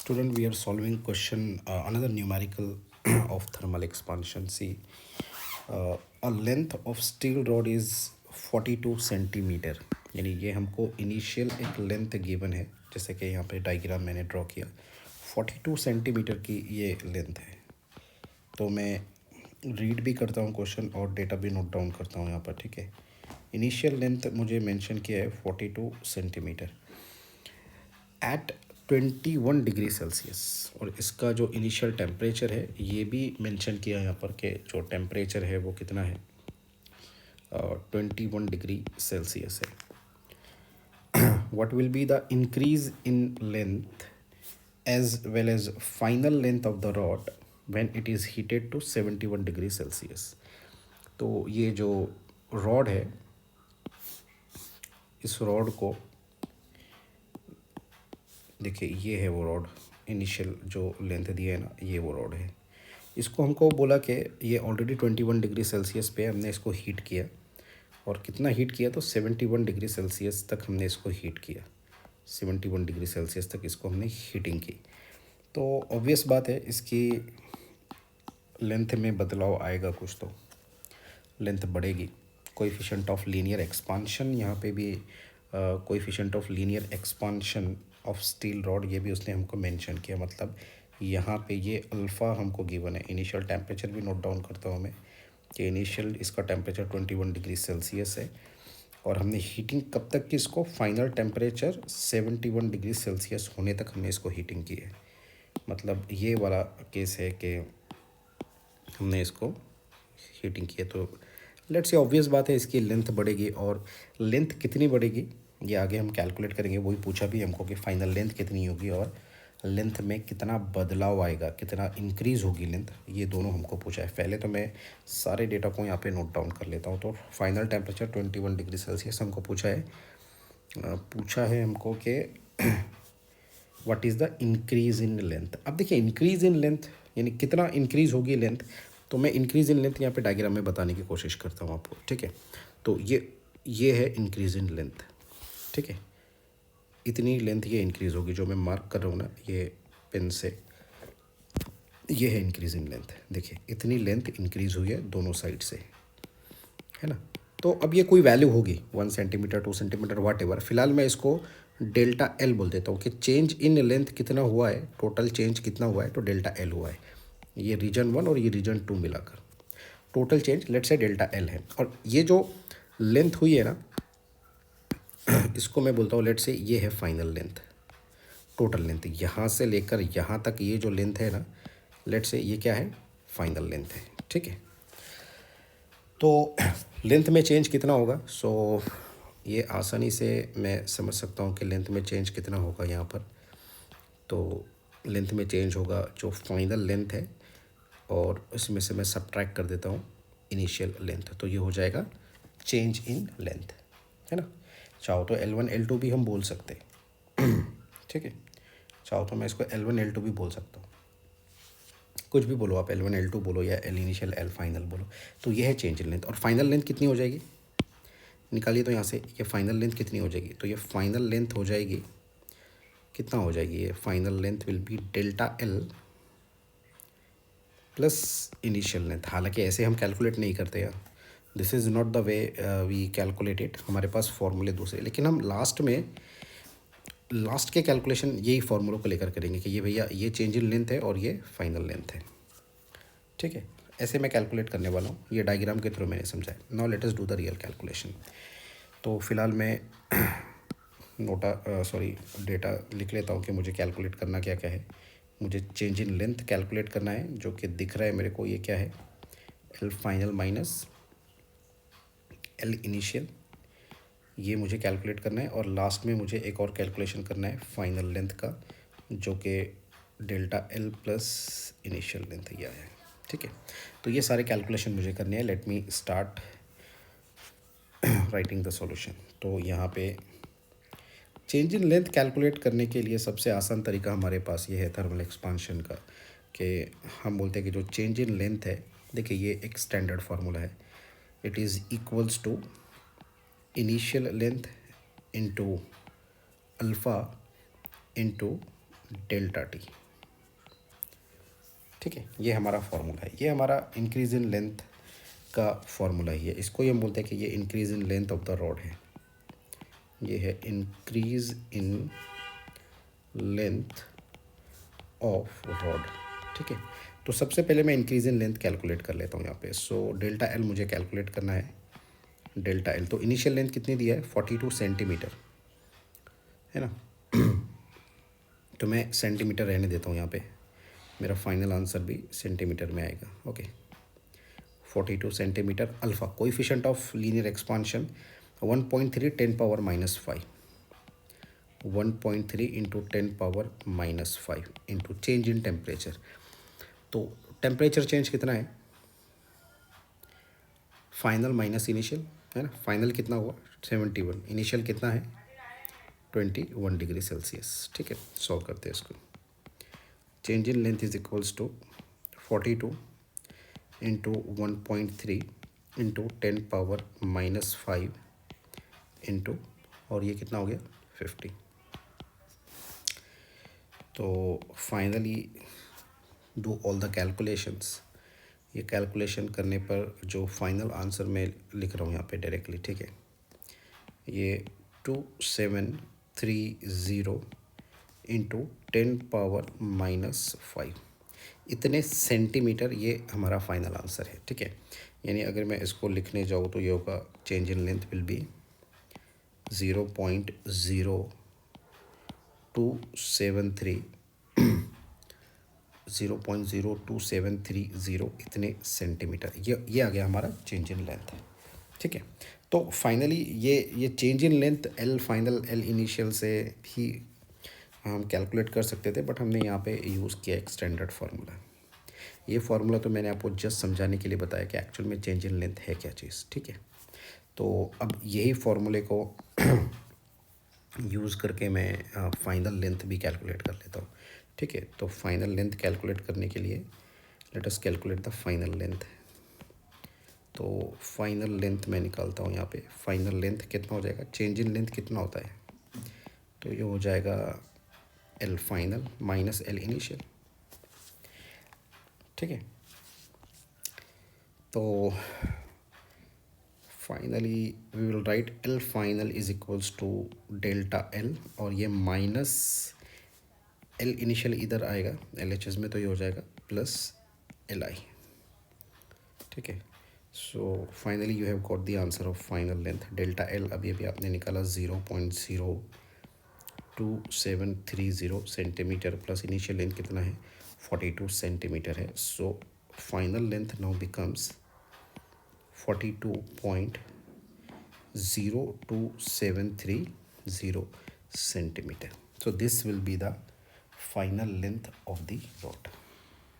Student, we are solving question another numerical of thermal expansion. See, a length of steel rod is 42 centimetre, यानी ये हमको initial एक length given है, जैसे कि यहाँ पे डायग्राम मैंने ड्रॉ किया 42 सेंटीमीटर की ये लेंथ है। तो मैं रीड भी करता हूँ क्वेश्चन और डेटा भी नोट डाउन करता हूँ यहाँ पर, ठीक है। इनिशियल लेंथ मुझे मेंशन किया है 42 सेंटीमीटर एट 21 डिग्री सेल्सियस, और इसका जो इनिशियल टेम्परेचर है ये भी मेंशन किया यहाँ पर कि जो टेम्परेचर है वो कितना है, 21 डिग्री सेल्सियस है। What will be the increase in length as well as final length of the rod when it is heated to 71 degree Celsius. तो ये जो रॉड है, इस रॉड को देखिए, ये है वो रॉड, इनिशियल जो लेंथ दिया है ना, ये वो रॉड है। इसको हमको बोला कि ये ऑलरेडी 21 डिग्री सेल्सियस पे हमने इसको हीट किया, और कितना हीट किया, तो 71 डिग्री सेल्सियस तक हमने इसको हीट किया। 71 डिग्री सेल्सियस तक इसको हमने हीटिंग की। तो ऑब्वियस बात है इसकी लेंथ में बदलाव आएगा, कुछ तो लेंथ बढ़ेगी। कोएफिशिएंट ऑफ लीनियर एक्सपांशन, यहाँ पे भी coefficient of linear expansion of steel rod, ये भी उसने हमको मेंशन किया। मतलब यहाँ पे ये अल्फ़ा हमको गिवन है। इनिशियल टेम्परेचर भी नोट डाउन करता हूँ मैं कि इनिशियल इसका टेम्परेचर 21 डिग्री सेल्सियस है, और हमने हीटिंग कब तक की, इसको फाइनल टेम्परेचर 71 डिग्री सेल्सियस होने तक हमने इसको हीटिंग की है। मतलब ये वाला केस है कि हमने इसको हीटिंग की है। तो लेट्स से ऑब्वियस बात है इसकी लेंथ बढ़ेगी, और लेंथ कितनी बढ़ेगी ये आगे हम कैलकुलेट करेंगे। वही पूछा भी हमको कि फाइनल लेंथ कितनी होगी और लेंथ में कितना बदलाव आएगा, कितना इंक्रीज़ होगी लेंथ, ये दोनों हमको पूछा है। पहले तो मैं सारे डेटा को यहाँ पे नोट डाउन कर लेता हूँ। तो फाइनल टेम्परेचर 21 डिग्री सेल्सियस हमको पूछा है हमको कि what is the increase in length. अब देखिए, इंक्रीज़ इन लेंथ यानी कितना इंक्रीज़ होगी लेंथ, तो मैं इंक्रीज़ इन लेंथ यहाँ पे डायग्राम में बताने की कोशिश करता हूँ आपको, ठीक है। तो ये है इंक्रीज़ इन लेंथ, ठीक है। इतनी लेंथ ये इंक्रीज़ होगी, जो मैं मार्क कर रहा हूँ ना ये पेन से, ये है इंक्रीज़ इन लेंथ। देखिए, इतनी लेंथ इंक्रीज़ हुई है दोनों साइड से, है ना। तो अब ये कोई वैल्यू होगी 1 सेंटीमीटर, 2 सेंटीमीटर, वाट एवर। फिलहाल मैं इसको डेल्टा एल बोल देता हूँ कि चेंज इन लेंथ कितना हुआ है, टोटल चेंज कितना हुआ है, तो डेल्टा एल हुआ है। ये रीजन 1 और ये रीजन 2 मिलाकर total change let's say delta L है। और ये जो लेंथ हुई है ना, इसको मैं बोलता हूँ लेट्स से ये है फाइनल लेंथ, टोटल लेंथ। यहाँ से लेकर यहाँ तक ये जो लेंथ है ना, लेट्स से ये क्या है, फाइनल लेंथ है, ठीक है। तो लेंथ में चेंज कितना होगा, सो ये आसानी से मैं समझ सकता हूँ कि लेंथ में चेंज कितना होगा यहाँ पर। तो लेंथ में चेंज होगा जो फाइनल लेंथ है, और इसमें से मैं सब्ट्रैक्ट कर देता हूँ इनिशियल लेंथ, तो ये हो जाएगा चेंज इन लेंथ, है ना। चाहो तो L1 L2 भी हम बोल सकते हैं, ठीक है। चाहो तो मैं इसको L1 L2 भी बोल सकता हूँ, कुछ भी बोलो आप, L1 L2 बोलो या L इनिशियल L फाइनल बोलो। तो ये है चेंज इन लेंथ। और फाइनल लेंथ कितनी हो जाएगी, निकालिए तो यहाँ से, ये फाइनल लेंथ कितनी हो जाएगी, तो ये फाइनल लेंथ हो जाएगी, कितना हो जाएगी, ये final length will be delta L plus initial length. हालांकि ऐसे हम कैलकुलेट नहीं करते यार, this is not the way we calculate it, हमारे पास फॉर्मूले दूसरे। लेकिन हम लास्ट के कैलकुलेशन यही फार्मूलों को लेकर करेंगे कि ये भैया ये चेंज इन लेंथ है और ये फाइनल लेंथ है, ठीक है। ऐसे मैं कैलकुलेट करने वाला हूँ, ये डायग्राम के थ्रू मैंने समझाया। Now let us do the real calculation. तो फिलहाल मैं डेटा लिख लेता हूँ कि मुझे कैलकुलेट करना क्या क्या है। मुझे चेंज इन लेंथ कैलकुलेट करना है, जो कि दिख रहा है मेरे को, ये क्या है, L final minus L initial, ये मुझे कैलकुलेट करना है। और लास्ट में मुझे एक और कैलकुलेशन करना है फाइनल लेंथ का, जो कि delta L plus initial length ये आया है, ठीक है। तो ये सारे कैलकुलेशन मुझे करने हैं। Let me start writing the solution. तो यहाँ पे चेंज इन लेंथ कैलकुलेट करने के लिए सबसे आसान तरीका हमारे पास ये है थर्मल एक्सपांशन का, कि हम बोलते हैं कि जो चेंज इन लेंथ है, देखिए ये एक स्टैंडर्ड फार्मूला है, it is equals to initial length into alpha into delta T. ठीक है, ये हमारा फॉर्मूला है, ये हमारा इंक्रीज इन लेंथ का फॉर्मूला ही है। इसको ये हम बोलते हैं कि ये increase in length of the rod है, ये है increase in length of rod. ठीक है, तो सबसे पहले मैं इंक्रीज इन लेंथ कैलकुलेट कर लेता हूँ यहाँ पे। सो डेल्टा एल मुझे कैलकुलेट करना है, डेल्टा एल। तो इनिशियल लेंथ कितनी दिया है, 42 सेंटीमीटर है ना। तो मैं सेंटीमीटर रहने देता हूँ यहाँ पे, मेरा फाइनल आंसर भी सेंटीमीटर में आएगा। Okay, 42 centimetre. Alpha coefficient of linear expansion 1.3 10⁻⁻5, 1.3 into 10⁻⁻5 into change in temperature. तो टेम्परेचर चेंज कितना है, फाइनल माइनस इनिशियल है ना। फाइनल कितना हुआ 71, इनिशियल कितना है 21 डिग्री सेल्सियस। ठीक है, सॉल्व करते हैं इसको। Change in length is equals to 42 into 1.3 into 10⁻⁻5 into, और ये कितना हो गया 50। तो finally do all the calculations. ये कैलकुलेशन करने पर जो फाइनल आंसर मैं लिख रहा हूँ यहाँ पे डायरेक्टली, ठीक है, ये 2730 इंटू 10⁻⁻5 इतने सेंटीमीटर, ये हमारा फाइनल आंसर है। ठीक है, यानी अगर मैं इसको लिखने जाऊँ तो ये होगा change in length will B 0.0273 0.0273 इतने सेंटीमीटर, ये आ गया हमारा चेंज इन लेंथ। ठीक है, तो फाइनली ये change in length L final L initial से भी हम कैलकुलेट कर सकते थे, बट हमने यहाँ पे यूज़ किया एक स्टैंडर्ड फार्मूला। ये फार्मूला तो मैंने आपको जस्ट समझाने के लिए बताया कि एक्चुअल में चेंज इन लेंथ है क्या चीज़। ठीक है, तो अब यही फार्मूले को यूज़ करके मैं फाइनल लेंथ भी कैलकुलेट कर लेता हूँ। ठीक है, तो फाइनल लेंथ कैलकुलेट करने के लिए let us calculate the final length. तो फाइनल लेंथ मैं निकालता हूँ यहाँ पे। फाइनल लेंथ कितना हो जाएगा, चेंज इन लेंथ कितना होता है, तो ये हो जाएगा L final minus L initial. ठीक है, तो finally we will write L final is equals to delta L, और ये माइनस एल इनिशियल इधर आएगा एल एच एस में, तो ये हो जाएगा प्लस एल आई। ठीक है, so finally you have got the answer of final length delta L. अभी अभी आपने निकाला 0.02730 सेंटीमीटर, प्लस इनिशियल लेंथ कितना है 42 सेंटीमीटर है। So final length now becomes 42.02730 centimeter. So this will be the final length of the rod.